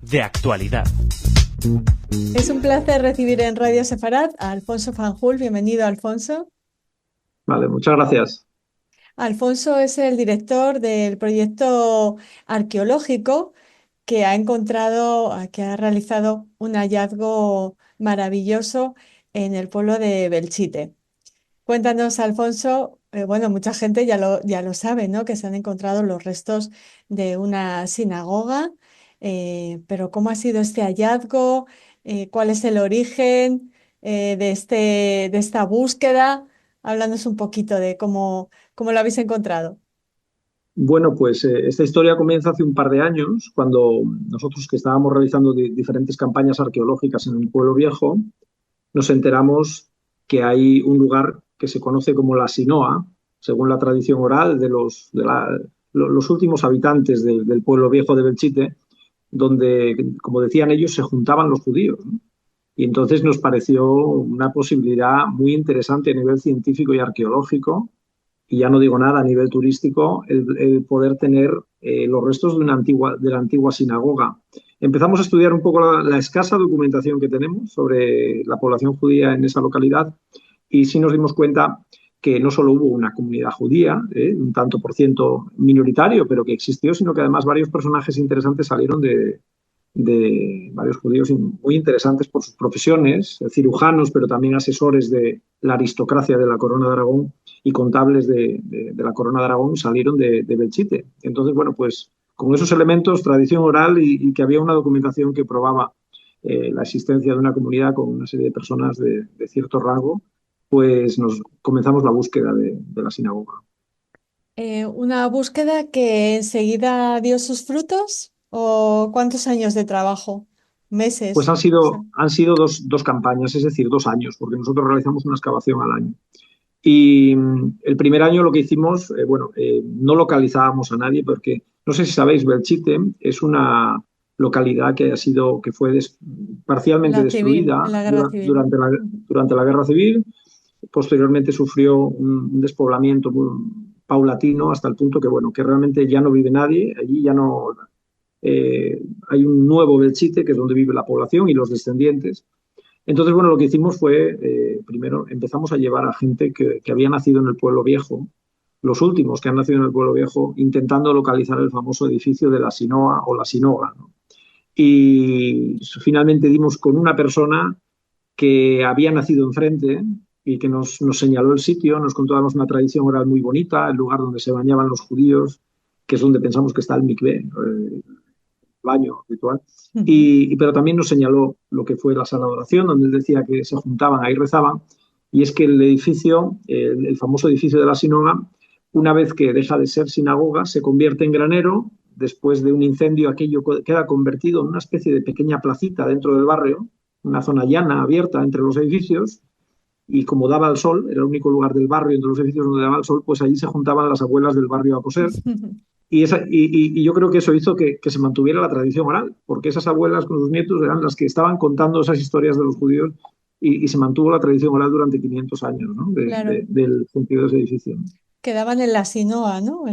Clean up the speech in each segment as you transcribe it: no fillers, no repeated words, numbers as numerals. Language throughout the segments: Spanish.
De actualidad. Es un placer recibir en Radio Sefarad a Alfonso Fanjul. Bienvenido, Alfonso. Vale, muchas gracias. Alfonso es el director del proyecto arqueológico que que ha realizado un hallazgo maravilloso en el pueblo de Belchite. Cuéntanos, Alfonso, bueno, mucha gente ya lo sabe, ¿no? Que se han encontrado los restos de una sinagoga, pero ¿cómo ha sido este hallazgo? ¿Cuál es el origen de esta búsqueda? Háblanos un poquito de cómo lo habéis encontrado. Bueno, pues esta historia comienza hace un par de años, cuando nosotros que estábamos realizando diferentes campañas arqueológicas en el Pueblo Viejo, nos enteramos que hay un lugar que se conoce como la Sinoa, según la tradición oral los últimos habitantes del Pueblo Viejo de Belchite, donde, como decían ellos, se juntaban los judíos, ¿no? Y entonces nos pareció una posibilidad muy interesante a nivel científico y arqueológico, y ya no digo nada a nivel turístico, el poder tener los restos de la antigua sinagoga. Empezamos a estudiar un poco la escasa documentación que tenemos sobre la población judía en esa localidad, y sí nos dimos cuenta que no solo hubo una comunidad judía, un tanto por ciento minoritario, pero que existió, sino que además varios personajes interesantes salieron de varios judíos muy interesantes por sus profesiones, cirujanos, pero también asesores de la aristocracia de la Corona de Aragón y contables de la Corona de Aragón salieron de Belchite. Entonces, bueno, pues con esos elementos, tradición oral y que había una documentación que probaba la existencia de una comunidad con una serie de personas de cierto rango, pues nos comenzamos la búsqueda de la sinagoga. ¿Una búsqueda que enseguida dio sus frutos? ¿O cuántos años de trabajo? Pues ¿Meses? han sido dos campañas, es decir, 2 años, porque nosotros realizamos una excavación al año. Y el primer año lo que hicimos, no localizábamos a nadie porque, no sé si sabéis, Belchite es una localidad que fue parcialmente destruida En la guerra civil. Ujú. durante la Guerra Civil. Posteriormente sufrió un despoblamiento muy paulatino hasta el punto que, bueno, que realmente ya no vive nadie. Allí ya no hay un nuevo Belchite, que es donde vive la población y los descendientes. Entonces, bueno, lo que hicimos fue, primero empezamos a llevar a gente que había nacido en el Pueblo Viejo, los últimos que han nacido en el Pueblo Viejo, intentando localizar el famoso edificio de la Sinoa o la Sinoga, ¿no? Y finalmente dimos con una persona que había nacido enfrente y que nos señaló el sitio, nos contó además una tradición oral muy bonita, el lugar donde se bañaban los judíos, que es donde pensamos que está el mikvé, baño ritual, Ujú. pero también nos señaló lo que fue la sala de oración, donde él decía que se juntaban, ahí rezaban, y es que el edificio, el famoso edificio de la sinagoga, una vez que deja de ser sinagoga, se convierte en granero. Después de un incendio, aquello queda convertido en una especie de pequeña placita dentro del barrio, una zona llana, abierta entre los edificios, y como daba el sol, era el único lugar del barrio entre los edificios donde daba el sol, pues allí se juntaban las abuelas del barrio a coser. Y yo creo que eso hizo que se mantuviera la tradición oral, porque esas abuelas con sus nietos eran las que estaban contando esas historias de los judíos, y se mantuvo la tradición oral durante 500 años, ¿no? Claro. Del sentido de ese edificio, ¿no? Quedaban en la sinoa, ¿no? O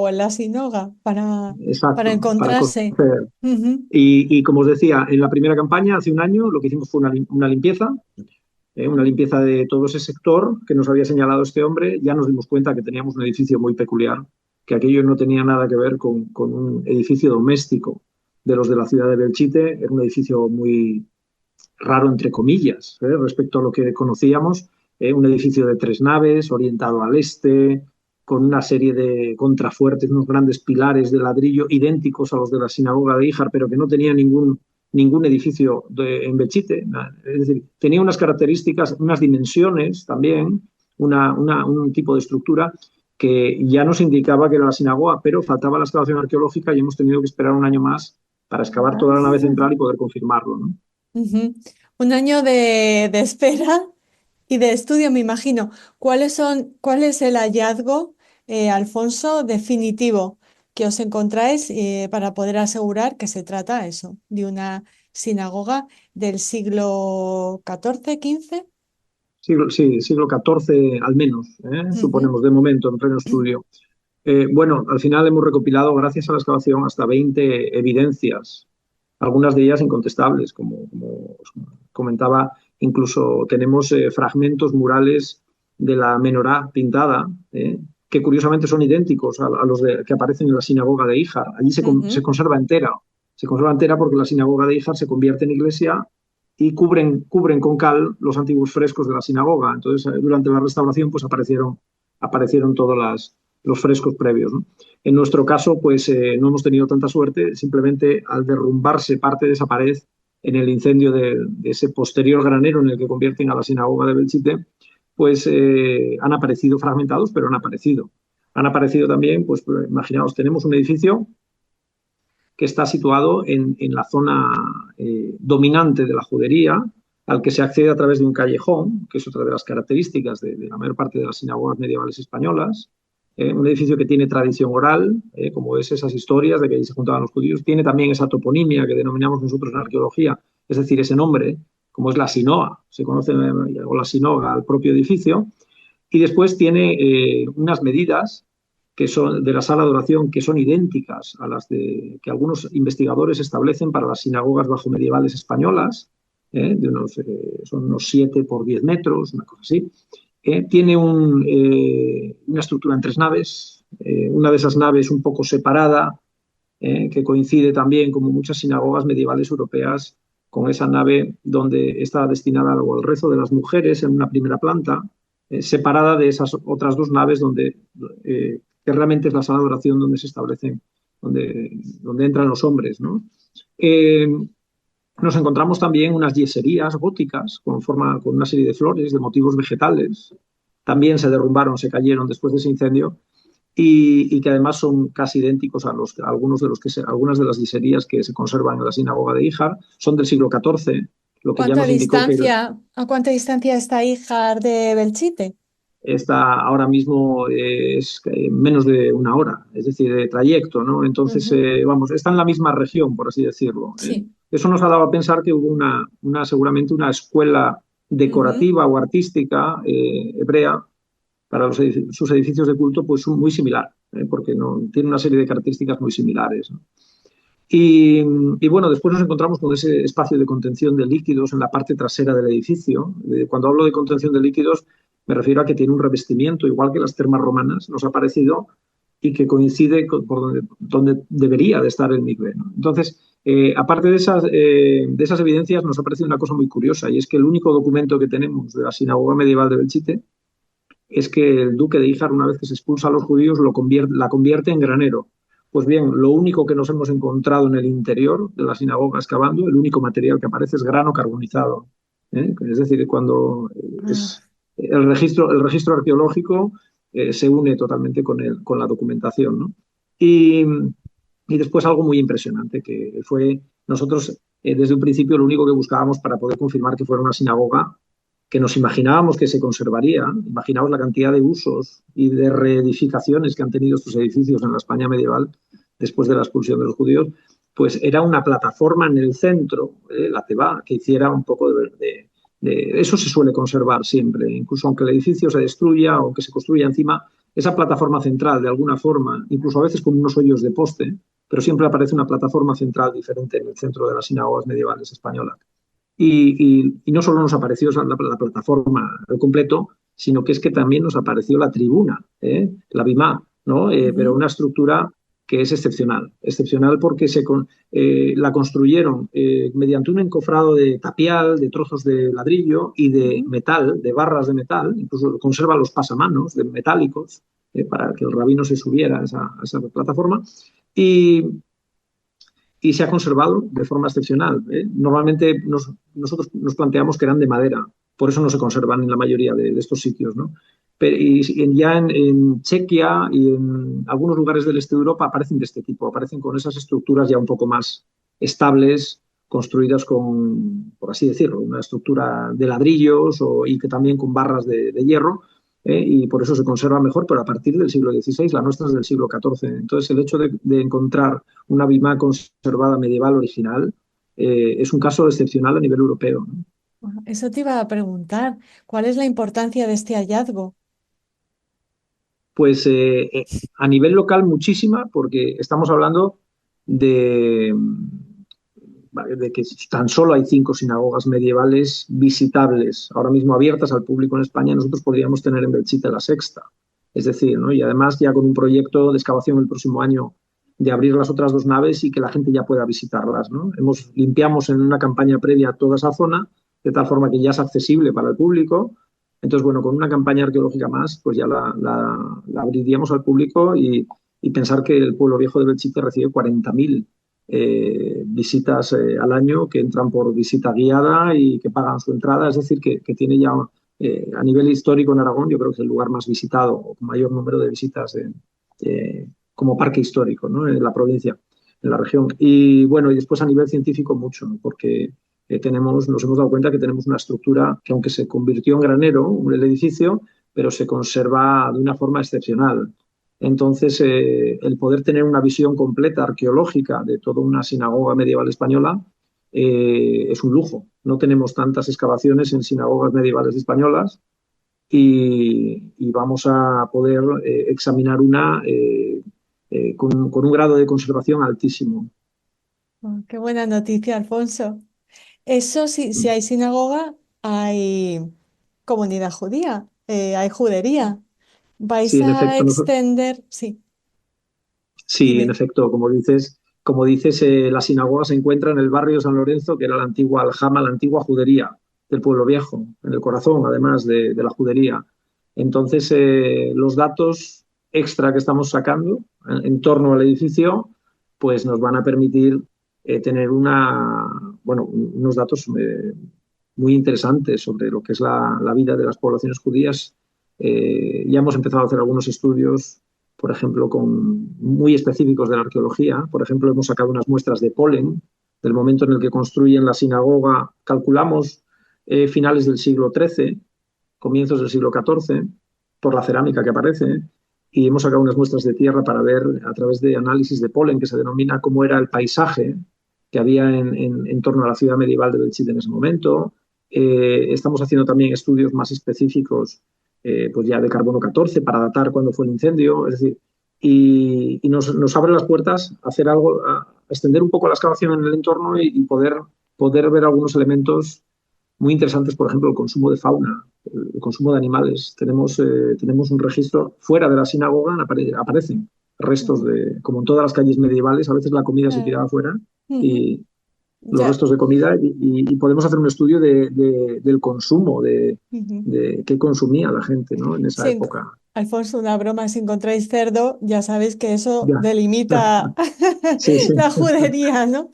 en la sinoga para Exacto, para encontrarse. conocer. Ujú. Y como os decía, en la primera campaña, hace un año, lo que hicimos fue una limpieza de todo ese sector que nos había señalado este hombre. Ya nos dimos cuenta que teníamos un edificio muy peculiar, que aquello no tenía nada que ver con un edificio doméstico de los de la ciudad de Belchite. Era un edificio muy raro, entre comillas, respecto a lo que conocíamos. Un edificio de 3 naves, orientado al este, con una serie de contrafuertes, unos grandes pilares de ladrillo idénticos a los de la sinagoga de Íjar, pero que no tenía ningún edificio en Belchite. Es decir, tenía unas características, unas dimensiones también, un tipo de estructura que ya nos indicaba que era la sinagoga, pero faltaba la excavación arqueológica y hemos tenido que esperar un año más para excavar toda la nave central y poder confirmarlo, ¿no? Ujú. Un año de espera y de estudio, me imagino. ¿Cuál es el hallazgo, Alfonso, definitivo que os encontráis para poder asegurar que se trata eso, de una sinagoga del siglo XIV, XV? Sí, siglo XIV al menos, Ujú. suponemos, de momento, en pleno estudio. Bueno, al final hemos recopilado, gracias a la excavación, hasta 20 evidencias, algunas de ellas incontestables, como os comentaba, incluso tenemos fragmentos murales de la menorá pintada, que curiosamente son idénticos a los que aparecen en la sinagoga de Íjar. Allí se Ujú. conserva entera porque la sinagoga de Íjar se convierte en iglesia y cubren con cal los antiguos frescos de la sinagoga. Entonces, durante la restauración, pues aparecieron todos los frescos previos, ¿no? En nuestro caso, pues no hemos tenido tanta suerte, simplemente al derrumbarse parte de esa pared en el incendio de ese posterior granero en el que convierten a la sinagoga de Belchite, pues han aparecido fragmentados, pero han aparecido. Han aparecido también, pues imaginaos, tenemos un edificio que está situado en la zona dominante de la judería, al que se accede a través de un callejón, que es otra de las características de la mayor parte de las sinagogas medievales españolas. Un edificio que tiene tradición oral, como es esas historias de que allí se juntaban los judíos, tiene también esa toponimia que denominamos nosotros en arqueología, es decir, ese nombre, como es la sinoa, se conoce, o la sinoga, al propio edificio, y después tiene unas medidas que son de la sala de oración que son idénticas a las que algunos investigadores establecen para las sinagogas bajo medievales españolas, son unos 7 por 10 metros, una cosa así. Tiene una estructura en 3 naves, una de esas naves un poco separada, que coincide también, como muchas sinagogas medievales europeas, con esa nave donde está destinada al rezo de las mujeres en una primera planta, separada de esas otras 2 naves que realmente es la sala de oración donde se establecen, donde entran los hombres, ¿no? Eh, Nos encontramos también unas yeserías góticas con una serie de flores, de motivos vegetales. También se derrumbaron, se cayeron después de ese incendio y que además son casi idénticos a algunas de las yeserías que se conservan en la sinagoga de Íjar. Son del siglo XIV, lo que ya nos indicó que A cuánta distancia está Híjar de Belchite? está ahora mismo es menos de una hora, es decir, de trayecto, ¿no? Entonces, Ujú. vamos, está en la misma región, por así decirlo, ¿eh? Sí. Eso nos ha dado a pensar que hubo seguramente una escuela Ujú. decorativa o artística hebrea para sus edificios de culto, pues muy similar, porque no, tiene una serie de características muy similares, ¿no? Y bueno, después nos encontramos con ese espacio de contención de líquidos en la parte trasera del edificio. Cuando hablo de contención de líquidos, me refiero a que tiene un revestimiento, igual que las termas romanas, nos ha parecido, y que coincide por donde debería de estar el mikve, ¿no? Entonces, aparte de esas evidencias, nos ha parecido una cosa muy curiosa, y es que el único documento que tenemos de la sinagoga medieval de Belchite es que el duque de Híjar, una vez que se expulsa a los judíos, la convierte en granero. Pues bien, lo único que nos hemos encontrado en el interior de la sinagoga excavando, el único material que aparece es grano carbonizado. Es decir, cuando Ah, el registro arqueológico se une totalmente con la documentación, ¿no? Y, y después algo muy impresionante, que fue nosotros desde un principio lo único que buscábamos para poder confirmar que fuera una sinagoga que nos imaginábamos que se conservaría. Imaginaos la cantidad de usos y de reedificaciones que han tenido estos edificios en la España medieval después de la expulsión de los judíos, pues era una plataforma en el centro, la Tebá, que hiciera un poco eso se suele conservar siempre, incluso aunque el edificio se destruya o que se construya encima, esa plataforma central, de alguna forma, incluso a veces con unos hoyos de poste, pero siempre aparece una plataforma central diferente en el centro de las sinagogas medievales españolas. Y no solo nos apareció la plataforma al completo, sino que es que también nos apareció la tribuna, la BIMA, ¿no? Pero ujú, una estructura que es excepcional porque la construyeron mediante un encofrado de tapial, de trozos de ladrillo y de ujú. metal, de barras de metal, incluso conserva los pasamanos de metálicos para que el rabino se subiera a esa plataforma. Y, y se ha conservado de forma excepcional, ¿eh? Normalmente nosotros nos planteamos que eran de madera, por eso no se conservan en la mayoría de estos sitios, ¿no? Ya en Chequia y en algunos lugares del este de Europa aparecen de este tipo, aparecen con esas estructuras ya un poco más estables, construidas por así decirlo, una estructura de ladrillos y que también con barras de hierro, y por eso se conserva mejor, pero a partir del siglo XVI, la nuestra es del siglo XIV. Entonces, el hecho de encontrar una Bimá conservada medieval original es un caso excepcional a nivel europeo, ¿no? Eso te iba a preguntar. ¿Cuál es la importancia de este hallazgo? Pues a nivel local muchísima, porque estamos hablando de, ¿vale? De que tan solo hay 5 sinagogas medievales visitables, ahora mismo abiertas al público en España. Nosotros podríamos tener en Belchite la sexta. Es decir, ¿no? Y además ya con un proyecto de excavación el próximo año de abrir las otras 2 naves y que la gente ya pueda visitarlas, ¿no? Limpiamos en una campaña previa toda esa zona, de tal forma que ya es accesible para el público. Entonces, bueno, con una campaña arqueológica más, pues ya la abriríamos al público y pensar que el pueblo viejo de Belchite recibe 40.000 visitas al año que entran por visita guiada y que pagan su entrada. Es decir, que tiene ya, a nivel histórico en Aragón, yo creo que es el lugar más visitado o con mayor número de visitas como parque histórico, ¿no? En la provincia, en la región. Y bueno, y después a nivel científico mucho, ¿no? Porque nos hemos dado cuenta que tenemos una estructura que, aunque se convirtió en granero, el edificio, pero se conserva de una forma excepcional. Entonces, el poder tener una visión completa arqueológica de toda una sinagoga medieval española es un lujo. No tenemos tantas excavaciones en sinagogas medievales españolas y vamos a poder examinar una con un grado de conservación altísimo. Oh, qué buena noticia, Alfonso. Eso sí, si hay sinagoga, hay comunidad judía, hay judería. ¿Vais Sí, en a efecto, extender? Sí, sí, en dime. efecto, como dices, la sinagoga se encuentra en el barrio de San Lorenzo, que era la antigua aljama, la antigua judería del pueblo viejo, en el corazón, además de la judería. Entonces, los datos extra que estamos sacando en torno al edificio, pues nos van a permitir tener unos datos muy interesantes sobre lo que es la vida de las poblaciones judías. Ya hemos empezado a hacer algunos estudios, por ejemplo, muy específicos de la arqueología. Por ejemplo, hemos sacado unas muestras de polen del momento en el que construyen la sinagoga. Calculamos finales del siglo XIII, comienzos del siglo XIV, por la cerámica que aparece, y hemos sacado unas muestras de tierra para ver, a través de análisis de polen, que se denomina, cómo era el paisaje que había en torno a la ciudad medieval de Belchite en ese momento. Estamos haciendo también estudios más específicos, pues ya de carbono 14 para datar cuándo fue el incendio. Es decir, y nos abre las puertas a hacer algo, a extender un poco la excavación en el entorno y poder ver algunos elementos muy interesantes. Por ejemplo, el consumo de fauna, el consumo de animales. Tenemos un registro fuera de la sinagoga, aparecen restos como en todas las calles medievales, a veces la comida se tiraba Claro. fuera Ujú. y los Ya. restos de comida y podemos hacer un estudio del consumo, Ujú. de qué consumía la gente, ¿no? En esa Sí, época. Alfonso, una broma, si encontráis cerdo, ya sabéis que eso Ya. delimita Sí, sí. la judería, ¿no?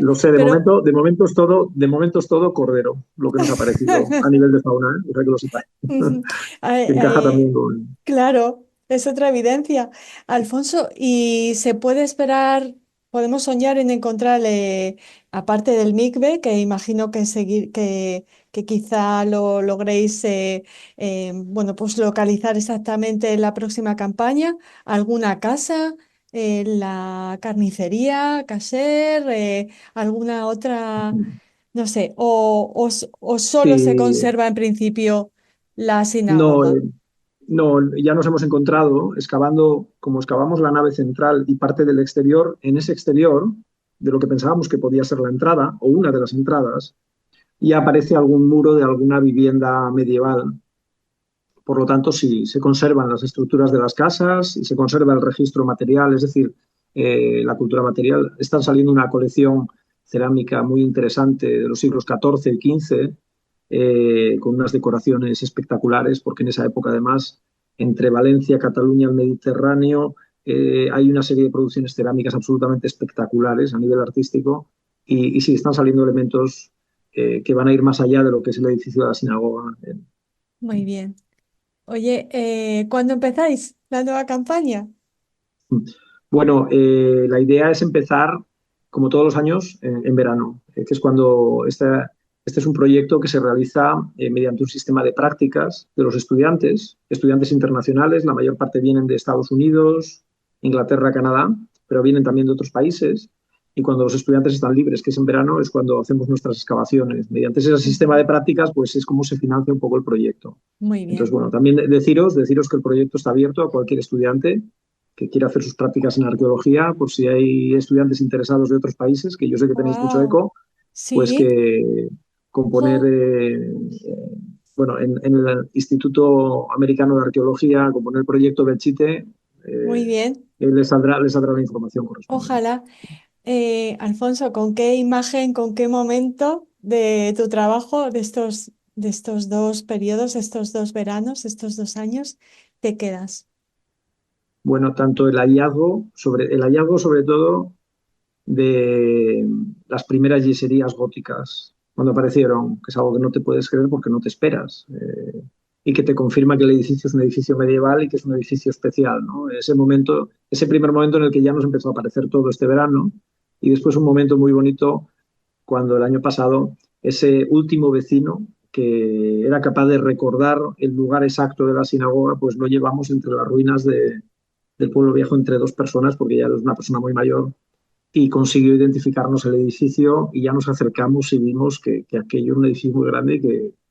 Lo sé, Pero de momento es todo cordero, lo que nos ha parecido a nivel de fauna, ¿eh? O sea, que lo sepáis. ujú, Que encaja también con... claro, es otra evidencia. Alfonso, ¿y se puede esperar, podemos soñar en encontrar, aparte del MICVE, que imagino que quizá lo logréis bueno, pues localizar exactamente en la próxima campaña, alguna casa, la carnicería, caser, alguna otra, no sé, o solo se Sí, conserva en principio la no, sinagoga? no, ya nos hemos encontrado excavando, como excavamos la nave central y parte del exterior. En ese exterior, de lo que pensábamos que podía ser la entrada o una de las entradas, ya aparece algún muro de alguna vivienda medieval. Por lo tanto, sí, se conservan las estructuras de las casas y se conserva el registro material, es decir, la cultura material. Está saliendo una colección cerámica muy interesante de los siglos XIV y XV, con unas decoraciones espectaculares, porque en esa época, además, entre Valencia, Cataluña, el Mediterráneo, hay una serie de producciones cerámicas absolutamente espectaculares a nivel artístico y sí, están saliendo elementos que van a ir más allá de lo que es el edificio de la sinagoga. Muy bien. Oye, ¿cuándo empezáis la nueva campaña? Bueno, la idea es empezar, como todos los años, en verano, que es cuando este es un proyecto que se realiza mediante un sistema de prácticas de los estudiantes internacionales. La mayor parte vienen de Estados Unidos, Inglaterra, Canadá, pero vienen también de otros países. y cuando los estudiantes están libres, que es en verano, es cuando hacemos nuestras excavaciones. Mediante ese sistema de prácticas, pues es como se financia un poco el proyecto. Muy Entonces, bien. bueno, también deciros que el proyecto está abierto a cualquier estudiante que quiera hacer sus prácticas en arqueología, por si hay estudiantes interesados de otros países, que yo sé que tenéis mucho Wow. eco, pues Sí. que componer, Jo, bueno, en el Instituto Americano de Arqueología, componer el proyecto Belchite, muy eh, bien. les saldrá la información correspondiente. Ojalá. Alfonso, ¿con qué imagen, con qué momento de tu trabajo, de estos dos periodos, estos dos veranos, estos 2 años, te quedas? Bueno, tanto el hallazgo sobre todo de las primeras yeserías góticas, cuando aparecieron, que es algo que no te puedes creer porque no te esperas, y que te confirma que el edificio es un edificio medieval y que es un edificio especial, ¿no? Ese momento, ese primer momento en el que ya nos empezó a aparecer todo este verano, y después un momento muy bonito cuando el año pasado ese último vecino que era capaz de recordar el lugar exacto de la sinagoga, pues lo llevamos entre las ruinas del pueblo viejo entre dos personas, porque ya es una persona muy mayor, y consiguió identificarnos el edificio y ya nos acercamos y vimos que aquello era un edificio muy grande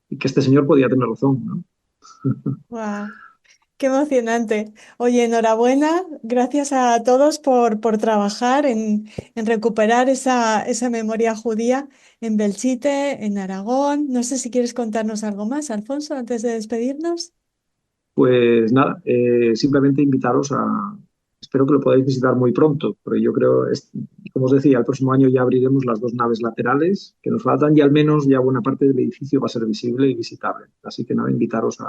y que este señor podía tener razón, ¿no? ¡Wow! ¡Qué emocionante! Oye, enhorabuena. Gracias a todos por trabajar en recuperar esa memoria judía en Belchite, en Aragón. No sé si quieres contarnos algo más, Alfonso, antes de despedirnos. Pues nada, simplemente invitaros a, espero que lo podáis visitar muy pronto, porque yo creo, como os decía, el próximo año ya abriremos las dos naves laterales que nos faltan y al menos ya buena parte del edificio va a ser visible y visitable. Así que nada, invitaros a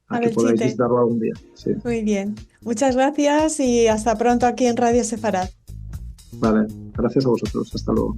A que podáis Belchite. visitarlo algún día. Sí, Muy bien. Muchas gracias y hasta pronto aquí en Radio Sefarad. vale, gracias a vosotros, hasta luego.